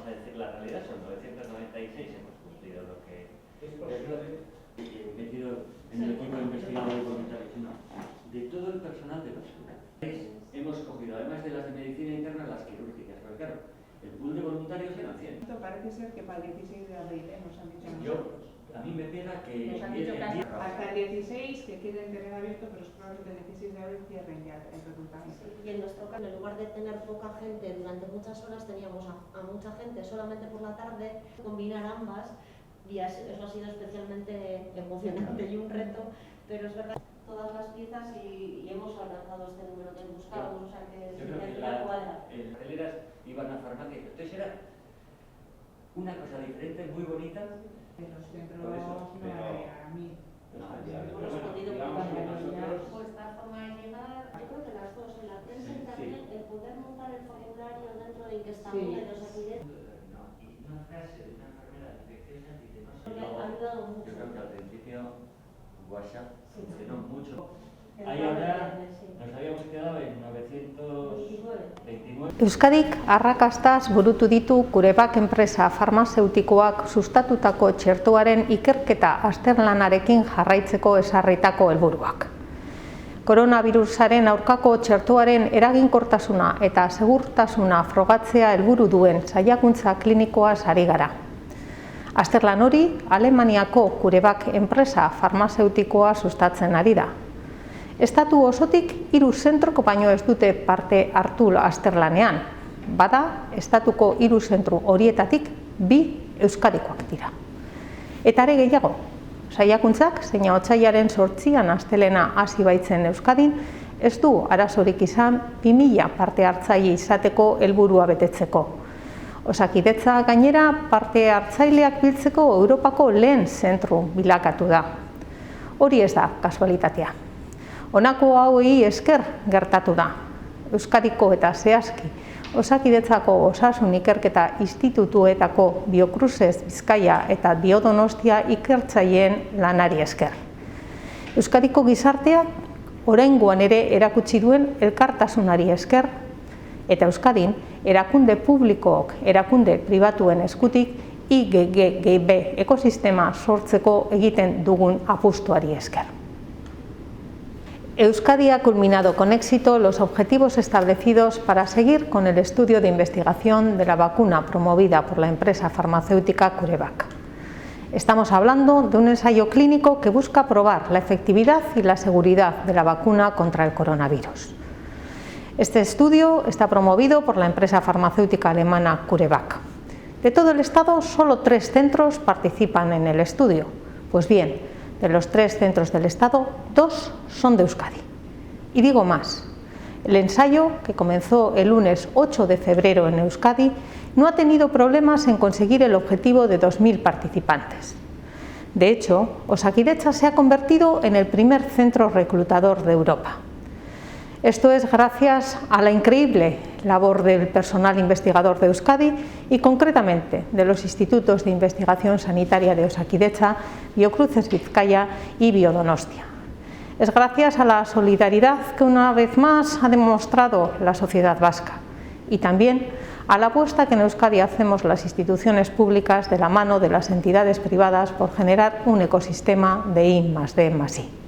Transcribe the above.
vamos a decir la realidad, son 996, hemos cumplido lo que... metido en el equipo de investigadores voluntarios, no, de todo el personal de basura. Hemos cogido, además de las de medicina interna, las quirúrgicas, pero claro, el pool de voluntarios eran 100. Esto parece ser que para el 16 de abril, nos han dicho nosotros. A mí me pega que... Nos han dicho que hasta el 16 que quieren tener abierto, pero es probable que el 16 de abril cierren ya el reclutamiento. Sí, y en nuestro caso, en lugar de tener poca gente durante muchas horas, teníamos a mucha gente solamente por la tarde. Combinar ambas días, eso ha sido especialmente emocionante y un reto, pero es verdad, todas las piezas y hemos alcanzado este número que buscábamos, o sea que yo creo que la cuadra. Las hoteleras iban a farmacia, entonces era una cosa diferente, muy bonita. En los centros no hay a mí. Hemos podido Pues esta forma de llegar, yo creo que las dos, en la prensa y también el poder montar el formulario dentro de que estamos en los accidentes. Y una frase de una enfermera infecciosa dice, no sé, Ha ayudado mucho. yo creo que al principio WhatsApp funcionó mucho. El Ahí ahora sí. nos habíamos quedado en 929. Euskadik arrakastaz burutu ditu CureVac enpresa farmazeutikoak sustatutako txertoaren ikerketa azterlanarekin jarraitzeko ezarritako helburuak. Koronavirusaren aurkako txertoaren eraginkortasuna eta segurtasuna frogatzea helburu duen saiakuntza klinikoaz ari gara. Azterlan hori Alemaniako CureVac enpresa farmazeutikoa sustatzen ari da. Estatu osotik 3 zentroko baino ez dute parte hartu azterlanean. Bada, estatuko 3 zentru horietatik 2 Euskadikoak dira. Eta are gehiago, saiakuntzak zein otsailaren 8an astelena hasi baitzen Euskadin, ez du arazorik izan 2000 parte hartzaile izateko helburua betetzeko. Osakidetza gainera parte hartzaileak biltzeko Europako lehen zentru bilakatu da. Hori ez da kasualitatea. Honako hauei esker gertatu da. Euskadiko eta zehazki Osakidetzako osasun ikerketa institutuetako Biocruces Bizkaia eta Biodonostia ikertzaileen lanari esker. Euskadiko gizartea oraingoan ere erakutsi duen elkartasunari esker, eta Euskadin erakunde publikook erakunde pribatuen eskutik IGGB ekosistema sortzeko egiten dugun apustuari esker. Euskadi ha culminado con éxito los objetivos establecidos para seguir con el estudio de investigación de la vacuna promovida por la empresa farmacéutica CureVac. Estamos hablando de un ensayo clínico que busca probar la efectividad y la seguridad de la vacuna contra el coronavirus. Este estudio está promovido por la empresa farmacéutica alemana CureVac. De todo el Estado, solo 3 centros participan en el estudio. Pues bien, de los 3 centros del Estado, 2 son de Euskadi. Y digo más, el ensayo, que comenzó el lunes 8 de febrero en Euskadi, no ha tenido problemas en conseguir el objetivo de 2000 participantes. De hecho, Osakidetza se ha convertido en el primer centro reclutador de Europa. Esto es gracias a la increíble labor del personal investigador de Euskadi y concretamente de los institutos de investigación sanitaria de Osakidetza, Biocruces Bizkaia y Biodonostia. Es gracias a la solidaridad que una vez más ha demostrado la sociedad vasca y también a la apuesta que en Euskadi hacemos las instituciones públicas de la mano de las entidades privadas por generar un ecosistema de I+D+I.